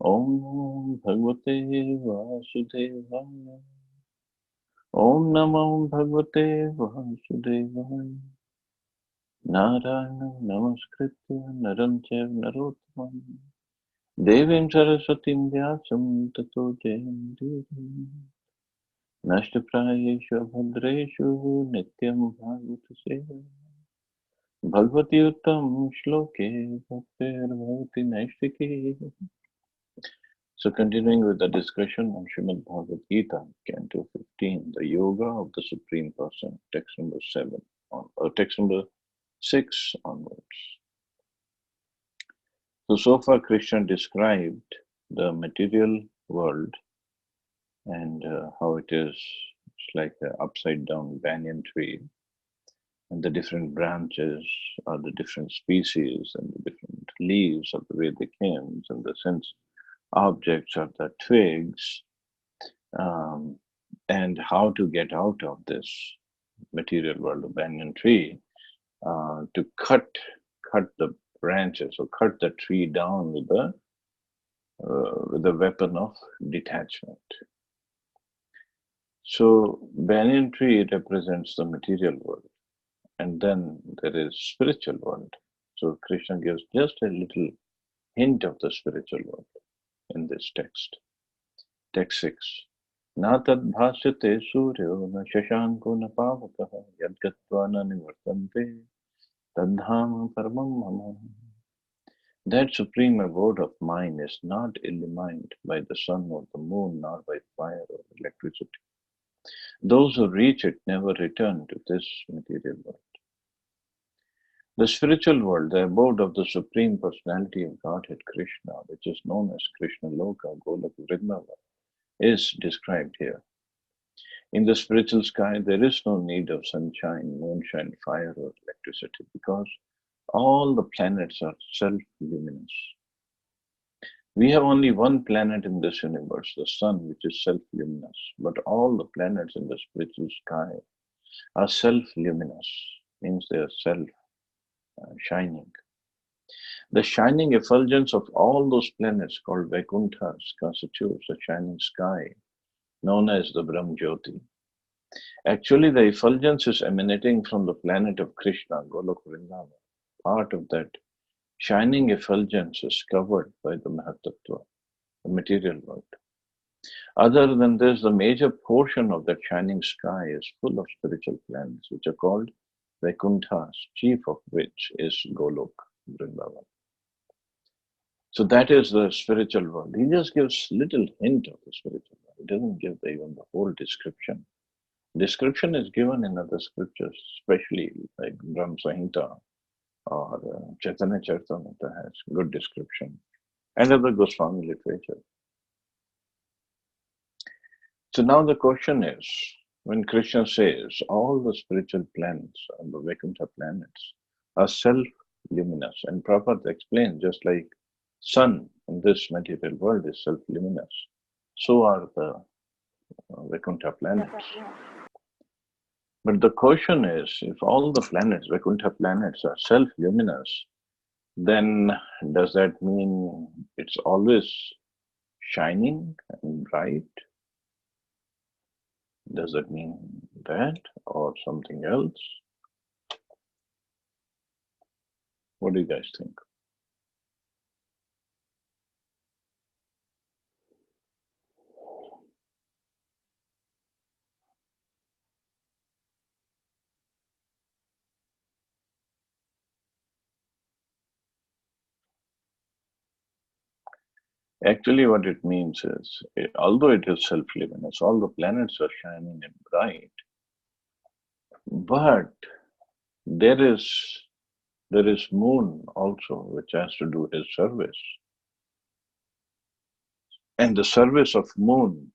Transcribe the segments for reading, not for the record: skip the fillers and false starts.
Om Bhagavate Vasudevaya. Om Namo Bhagavate Vasudevaya. Narayana Namaskritya Naram Chaiva Narottamam Devim Saraswatim Vyasam Tato Jayante Nashtaprayeshu Bhadreshu Nityam Bhagavata Seva Bhagavati Uttam Shloke Bhaktir Bhavati Naishtiki. So continuing with the discussion on Srimad Bhagavad Gita, Canto 15, the Yoga of the Supreme Person, text number 7, text number 6 onwards. So far Krishna described the material world and how it is like an upside down banyan tree, and the different branches are the different species, and the different leaves are the Vedic hymns, and the sense objects are the twigs, and how to get out of this material world of banyan tree, to cut the branches or cut the tree down with the weapon of detachment. So banyan tree represents the material world, and then there is spiritual world. So Krishna gives just a little hint of the spiritual world in this text. Text 6. Na tad bhasyate suryo na shashanko na pavakaha yadgatva na nivartante tadhama paramam mama. That supreme abode of mine is not illumined by the sun or the moon, nor by fire or electricity. Those who reach it never return to this material world. The spiritual world, the abode of the Supreme Personality of Godhead Krishna, which is known as Krishna Loka, Golok Vrindavan, is described here. In the spiritual sky, there is no need of sunshine, moonshine, fire, or electricity, because all the planets are self-luminous. We have only one planet in this universe, the sun, which is self-luminous, but all the planets in the spiritual sky are self-luminous, means they are self-shining. The shining effulgence of all those planets called Vaikunthas constitutes a shining sky known as the Brahm Jyoti. Actually, the effulgence is emanating from the planet of Krishna, Golok Vrindavan. Part of that shining effulgence is covered by the Mahatattva, the material world. Other than this, the major portion of that shining sky is full of spiritual planets, which are called Vaikunthas, chief of which is Golok Vrindavan. So that is the spiritual world. He just gives little hint of the spiritual world. He doesn't give even the whole description. Description is given in other scriptures, especially like Brahma Samhita or Chaitanya Charitamrita has good description, and other Goswami literature. So now the question is, when Krishna says all the spiritual planets and the Vaikuntha planets are self-luminous, and Prabhupada explains, just like sun in this material world is self-luminous, so are the Vaikuntha planets. But the question is, if all the planets, Vaikuntha planets, are self-luminous, then does that mean it's always shining and bright? Does that mean that or something else? What do you guys think? Actually, what it means is, although it is self-luminous, all the planets are shining and bright, but there is moon also, which has to do his service. And the service of moon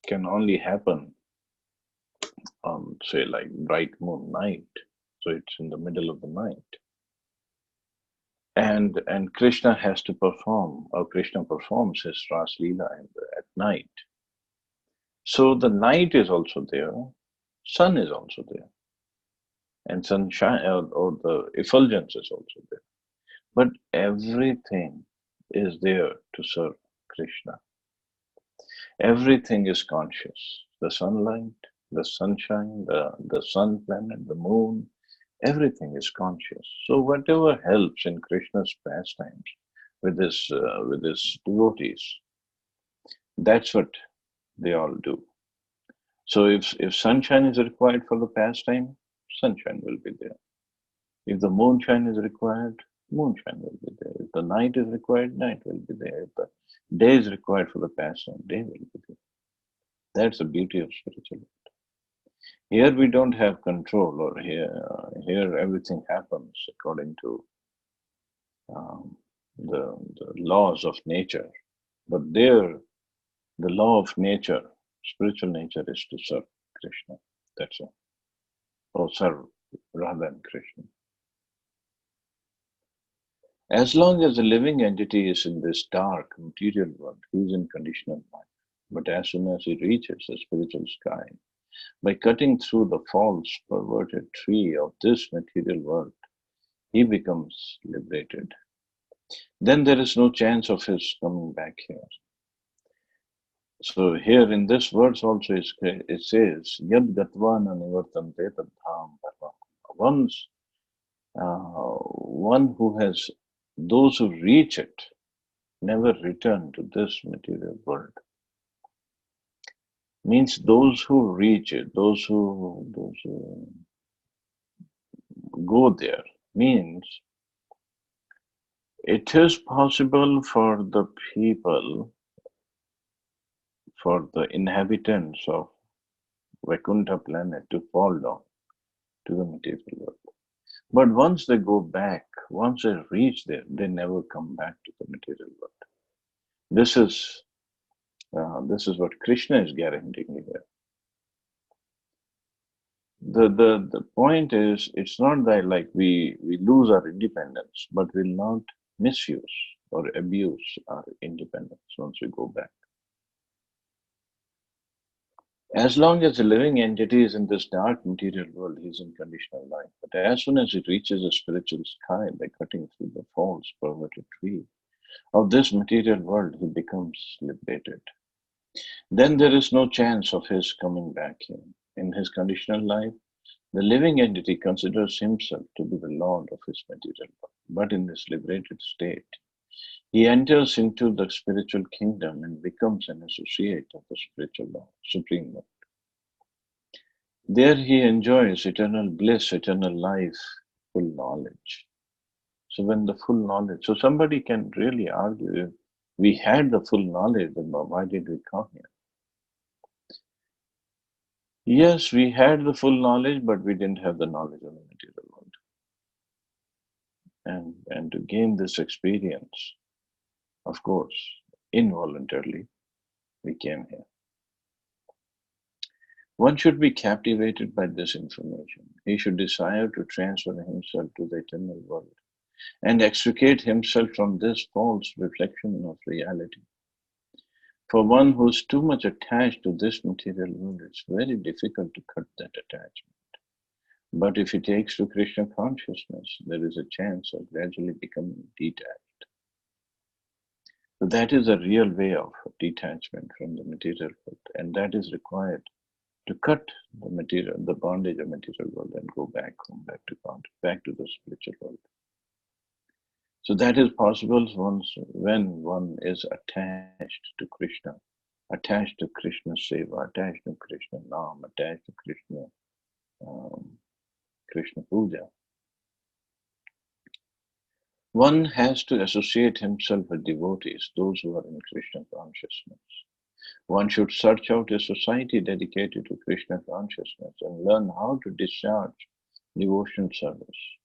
can only happen on, say, like bright moon night. So it's in the middle of the night. And Krishna has to perform, or Krishna performs his Ras Leela at night. So the night is also there, sun is also there, and sunshine or the effulgence is also there. But everything is there to serve Krishna. Everything is conscious. The sunlight, the sunshine, the sun planet, the moon, everything is conscious. So whatever helps in Krishna's pastimes with his devotees, that's what they all do. So if sunshine is required for the pastime, sunshine will be there. If the moonshine is required, moonshine will be there. If the night is required, night will be there. If the day is required for the pastime, day will be there. That's the beauty of spirituality. Here we don't have control, or here everything happens according to the laws of nature. But there, the law of nature, spiritual nature, is to serve Krishna. That's all. Or serve Radha and Krishna. As long as the living entity is in this dark material world, he is in conditional life. But as soon as he reaches the spiritual sky, by cutting through the false, perverted tree of this material world, he becomes liberated. Then there is no chance of his coming back here. So here in this verse also it says, Yad Gatvana Nivartante Tadham Parvam. Once one who has, those who reach it, never return to this material world. Means those who reach it, those who go there, means it is possible for the people, for the inhabitants of Vaikuntha planet to fall down to the material world. But once they go back, once they reach there, they never come back to the material world. This is what Krishna is guaranteeing here. The point is, it's not that like we lose our independence, but we'll not misuse or abuse our independence once we go back. As long as the living entity is in this dark material world, he's in conditional life. But as soon as it reaches a spiritual sky by cutting through the false, perverted tree of this material world, he becomes liberated. Then there is no chance of his coming back here. In his conditional life, the living entity considers himself to be the lord of his material world. But in this liberated state, he enters into the spiritual kingdom and becomes an associate of the spiritual Lord, Supreme Lord. There he enjoys eternal bliss, eternal life, full knowledge. So when the full knowledge, so somebody can really argue, if we had the full knowledge, then why did we come here? Yes, we had the full knowledge, but we didn't have the knowledge of the material world. And to gain this experience, of course, involuntarily, we came here. One should be captivated by this information. He should desire to transfer himself to the eternal world and extricate himself from this false reflection of reality. For one who is too much attached to this material world, it's very difficult to cut that attachment. But if he takes to Krishna consciousness, there is a chance of gradually becoming detached. So that is a real way of detachment from the material world, and that is required to cut the bondage of material world and go back home, back to the spiritual world. So that is possible when one is attached to Krishna, attached to Krishna Seva, attached to Krishna Nam, attached to Krishna Puja. One has to associate himself with devotees, those who are in Krishna consciousness. One should search out a society dedicated to Krishna consciousness and learn how to discharge devotion service.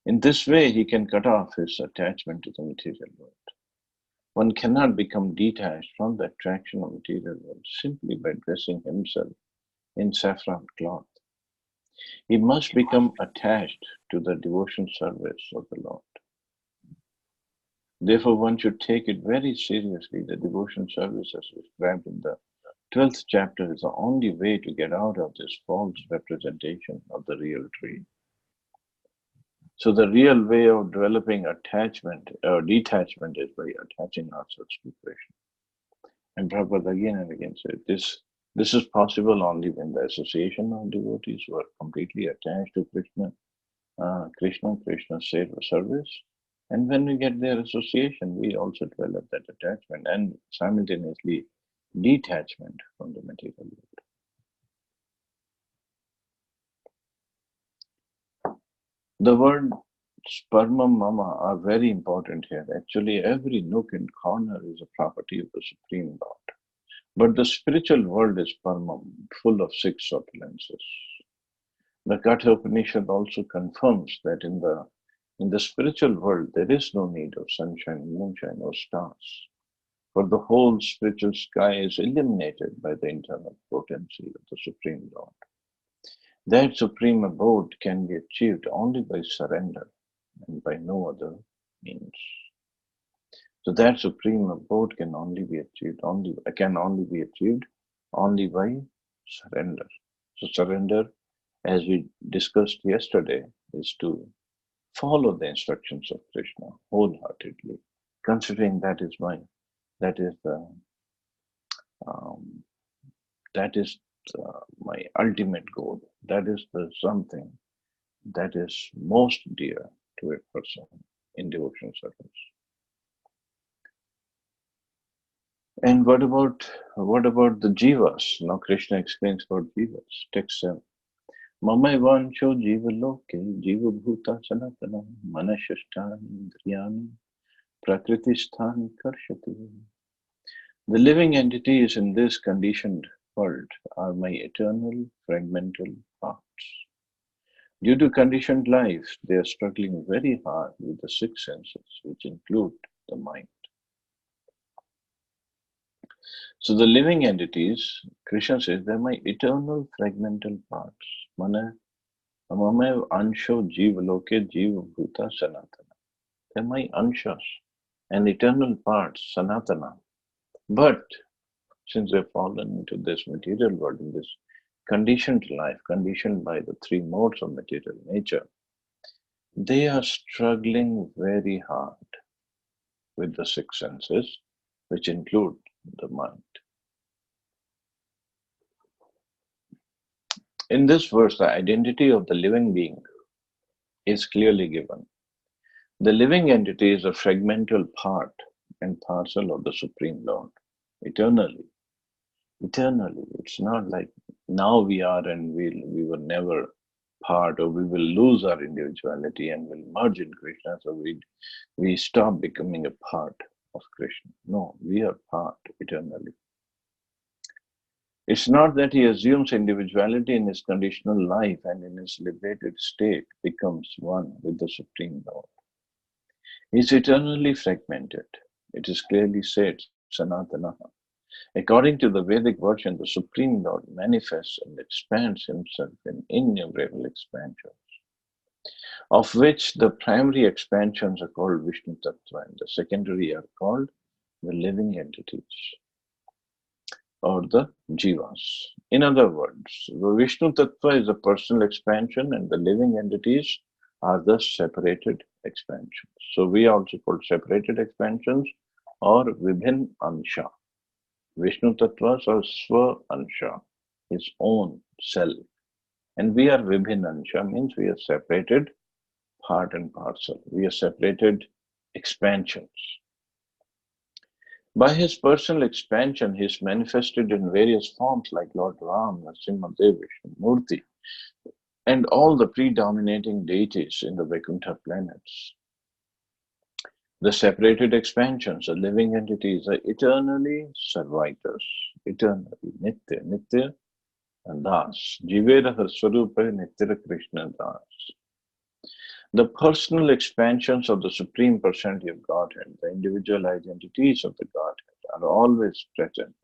In this way, he can cut off his attachment to the material world. One cannot become detached from the attraction of material world simply by dressing himself in saffron cloth. He must become attached to the devotion service of the Lord. Therefore, one should take it very seriously. The devotion service as described in the 12th chapter is the only way to get out of this false representation of the real tree. So the real way of developing attachment or detachment is by attaching ourselves to Krishna. And Prabhupada again and again said, this is possible only when the association of devotees who are completely attached to Krishna service. And when we get their association, we also develop that attachment and simultaneously detachment from the material world. The words spermam mama are very important here. Actually, every nook and corner is a property of the Supreme Lord. But the spiritual world is spermam, full of six opulences. The Katha Upanishad also confirms that in the spiritual world there is no need of sunshine, moonshine, or stars, for the whole spiritual sky is illuminated by the internal potency of the Supreme Lord. That supreme abode can be achieved only by surrender and by no other means. So that supreme abode can only be achieved only by surrender. So surrender, as we discussed yesterday, is to follow the instructions of Krishna wholeheartedly, considering that is my ultimate goal. That is the something that is most dear to a person in devotional service. And what about the jivas? Now Krishna explains about jivas. Text 7. Mamai vancho jiva loke jiva bhuta sanatana manashasthani indriyani prakriti sthani karshati. The living entities in this conditioned world are my eternal fragmental parts. Due to conditioned life, they are struggling very hard with the six senses, which include the mind. So the living entities, Krishna says, they're my eternal fragmental parts. Mana amame ansho jiva loke jiva bhuta sanatana. They're my anshas and eternal parts, sanatana. But since they've fallen into this material world, in this conditioned life, conditioned by the three modes of material nature, they are struggling very hard with the six senses, which include the mind. In this verse, the identity of the living being is clearly given. The living entity is a fragmental part and parcel of the Supreme Lord, eternally. Eternally. It's not like now we are and we were never part, or we will lose our individuality and will merge in Krishna, so we stop becoming a part of Krishna. No, we are part eternally. It's not that he assumes individuality in his conditional life and in his liberated state becomes one with the Supreme Lord. He is eternally fragmented. It is clearly said, Sanatana. According to the Vedic version, the Supreme Lord manifests and expands himself in innumerable expansions, of which the primary expansions are called Vishnu Tattva and the secondary are called the living entities, or the jivas. In other words, the Vishnu Tattva is a personal expansion and the living entities are the separated expansions. So we also call separated expansions or Vibhin Ansha. Vishnu Tattvas are Swa Ansha, his own self. And we are Vibhin Ansha, means we are separated part and parcel. We are separated expansions. By his personal expansion, he is manifested in various forms like Lord Ram, Narasimhadev, Vishnu Murti, and all the predominating deities in the Vaikuntha planets. The separated expansions, the living entities, are eternally servitors, eternally, Nitya, Nitya, and Das. Jivera Swarupa Nitya Krishna Das. The personal expansions of the Supreme Personality of Godhead, the individual identities of the Godhead, are always present.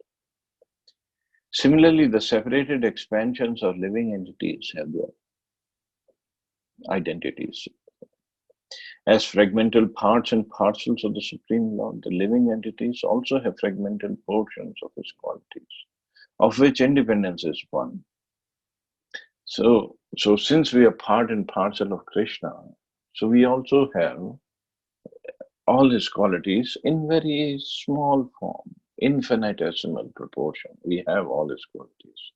Similarly, the separated expansions of living entities have their identities. As fragmental parts and parcels of the Supreme Lord, the living entities also have fragmental portions of his qualities, of which independence is one. So since we are part and parcel of Krishna, so we also have all his qualities in very small form. infinitesimal proportion. We have all his qualities.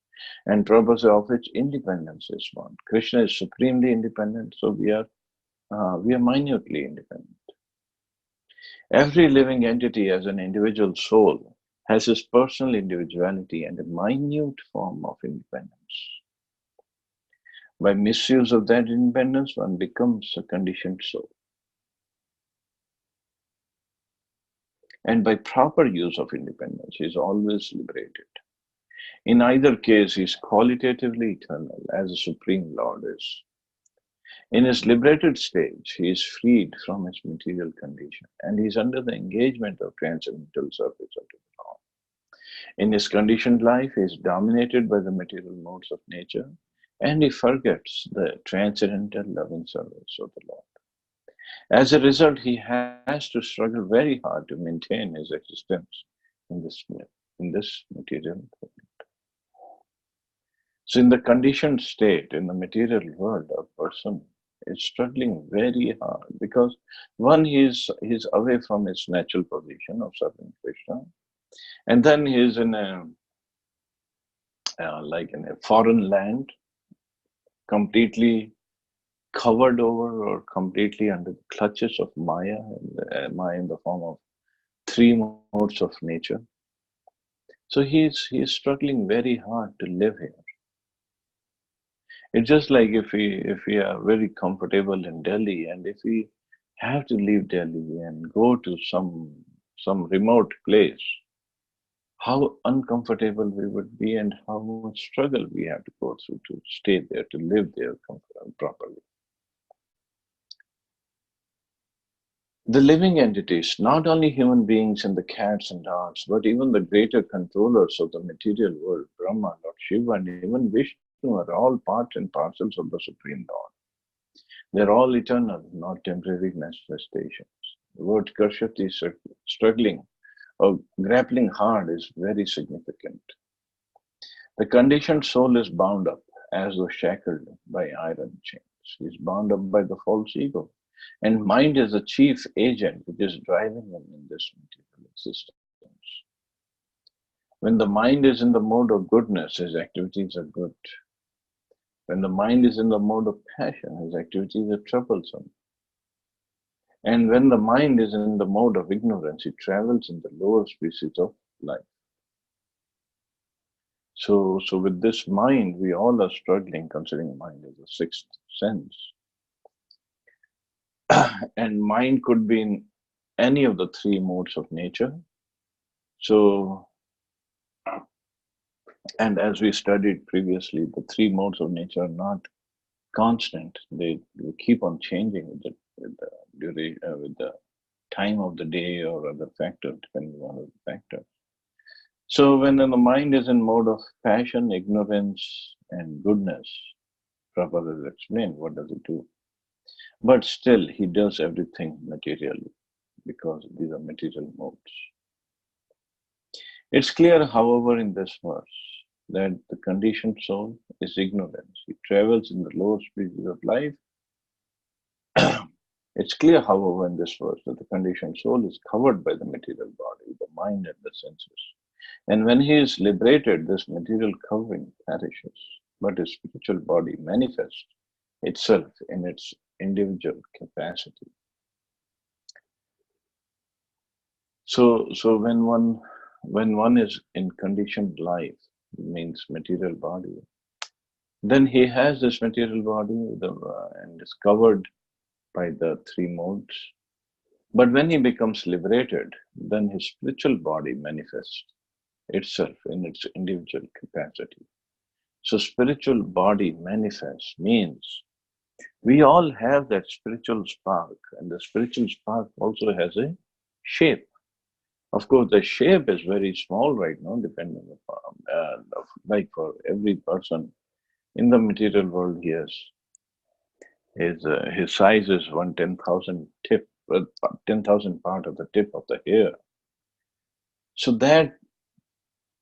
And purpose of which independence is one. Krishna is supremely independent, so we are minutely independent. Every living entity as an individual soul has his personal individuality and a minute form of independence. By misuse of that independence, one becomes a conditioned soul. And by proper use of independence, he is always liberated. In either case, he is qualitatively eternal, as the Supreme Lord is. In his liberated stage, he is freed from his material condition, and he is under the engagement of transcendental service of the Lord. In his conditioned life, he is dominated by the material modes of nature, and he forgets the transcendental loving service of the Lord. As a result, he has to struggle very hard to maintain his existence in this material world. So, in the conditioned state, in the material world, a person is struggling very hard because one, he's away from his natural position of serving Krishna, and then he's in a like in a foreign land, completely covered over or completely under the clutches of Maya, Maya in the form of three modes of nature. So he's struggling very hard to live here. It's just like if we are very comfortable in Delhi, and if we have to leave Delhi and go to some remote place, how uncomfortable we would be and how much struggle we have to go through to stay there, to live there properly. The living entities, not only human beings and the cats and dogs, but even the greater controllers of the material world, Brahma, Lord Shiva, and even Vishnu, are all parts and parcels of the Supreme Lord. They're all eternal, not temporary manifestations. The word Karshati, struggling or grappling hard, is very significant. The conditioned soul is bound up as though shackled by iron chains. He is bound up by the false ego. And mind is the chief agent which is driving him in this material existence. When the mind is in the mode of goodness, his activities are good. When the mind is in the mode of passion, his activities are troublesome. And when the mind is in the mode of ignorance, it travels in the lower species of life. So with this mind, we all are struggling, considering mind as a sixth sense. And mind could be in any of the three modes of nature. So, and as we studied previously, the three modes of nature are not constant. They keep on changing with the time of the day or other factors, depending on the factor. So when the mind is in mode of passion, ignorance, and goodness, Prabhupada has explained what does it do. But still, he does everything materially because these are material modes. It's clear, however, in this verse that the conditioned soul is ignorance. He travels in the lower species of life. It's clear, however, in this verse that the conditioned soul is covered by the material body, the mind, and the senses. And when he is liberated, this material covering perishes, but his spiritual body manifests itself in its individual capacity. So when one is in conditioned life, means material body, then he has this material body and is covered by the three modes. But when he becomes liberated, then his spiritual body manifests itself in its individual capacity. So spiritual body manifests means we all have that spiritual spark, and the spiritual spark also has a shape. Of course, the shape is very small right now, depending upon, like for every person in the material world, he has his size is 10,000 part of the tip of the hair. So that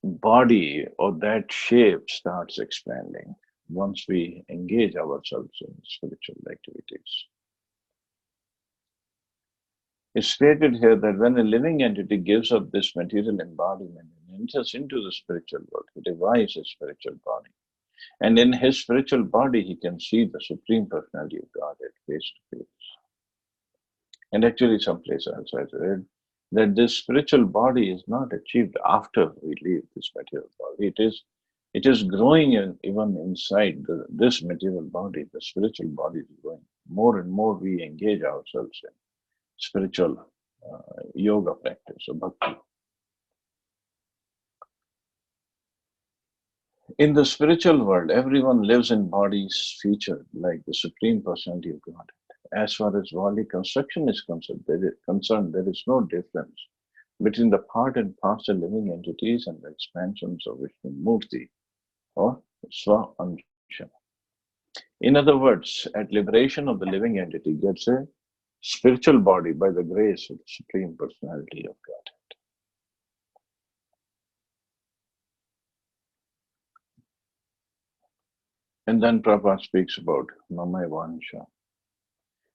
body or that shape starts expanding once we engage ourselves in spiritual activities. It's stated here that when a living entity gives up this material embodiment and enters into the spiritual world, he revives his spiritual body. And in his spiritual body, he can see the Supreme Personality of Godhead face to face. And actually, someplace else I read that this spiritual body is not achieved after we leave this material body. It is growing even inside this material body. The spiritual body is growing. More and more we engage ourselves in spiritual yoga practice or bhakti. In the spiritual world, everyone lives in bodies featured like the Supreme Personality of God. As far as worldly construction is concerned, there is no difference between the part and parcel living entities and the expansions of Vishnu Murti or Swa Ansha. In other words, at liberation of the living entity gets a spiritual body by the grace of the Supreme Personality of God. And then Prabhupada speaks about Namai Vansha.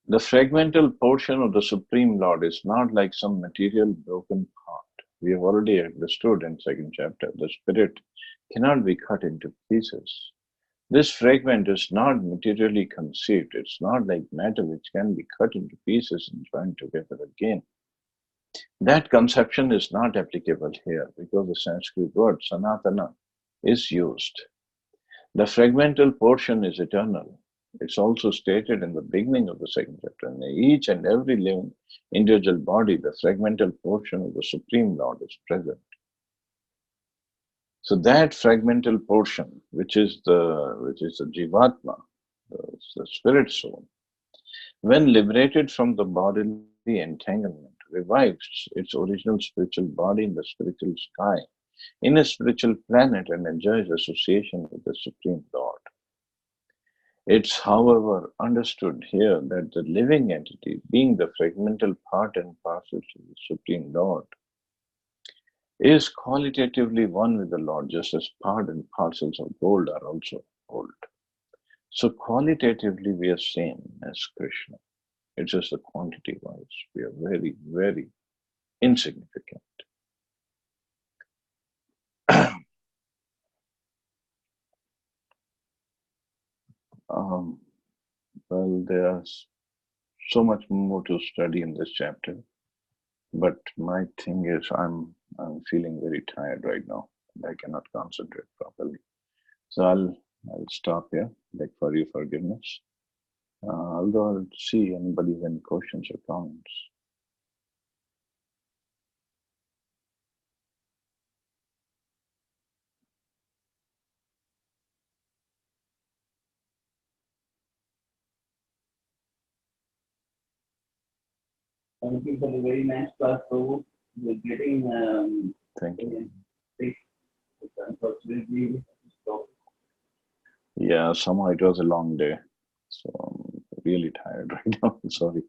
The fragmental portion of the Supreme Lord is not like some material broken part. We have already understood in second chapter, the spirit cannot be cut into pieces. This fragment is not materially conceived. It's not like matter which can be cut into pieces and joined together again. That conception is not applicable here because the Sanskrit word Sanatana is used. The fragmental portion is eternal. It's also stated in the beginning of the second chapter. In each and every living individual body, the fragmental portion of the Supreme Lord is present. So that fragmental portion, which is the Jivatma, the spirit soul, when liberated from the bodily entanglement, revives its original spiritual body in the spiritual sky, in a spiritual planet, and enjoys association with the Supreme Lord. It's, however, understood here that the living entity, being the fragmental part and parcel to the Supreme Lord, is qualitatively one with the Lord, just as part and parcels of gold are also gold. So qualitatively we are same as Krishna. It's just the quantity-wise. We are very, very insignificant. Well, there's so much more to study in this chapter, but my thing is I'm feeling very tired right now. I cannot concentrate properly. So I'll stop here, beg for your forgiveness. Although I'll see anybody with any questions or comments. Thank you for the very nice class, Prabhu. We're getting Thank you. Unfortunately, Yeah, somehow it was a long day, so I'm really tired right now. Sorry.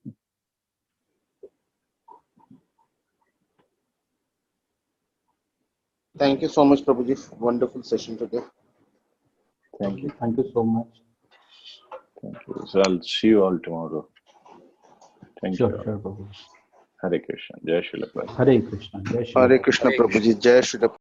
Thank you so much, Prabhuji. Wonderful session today. Thank you. Thank you so much. Thank you. So I'll see you all tomorrow. Thank you. Sure, Prabhu. Hare Krishna. Jai Srila Prabhupada. Hare Krishna. Jai Shri Hare Krishna, Prabhuji. Jai Shri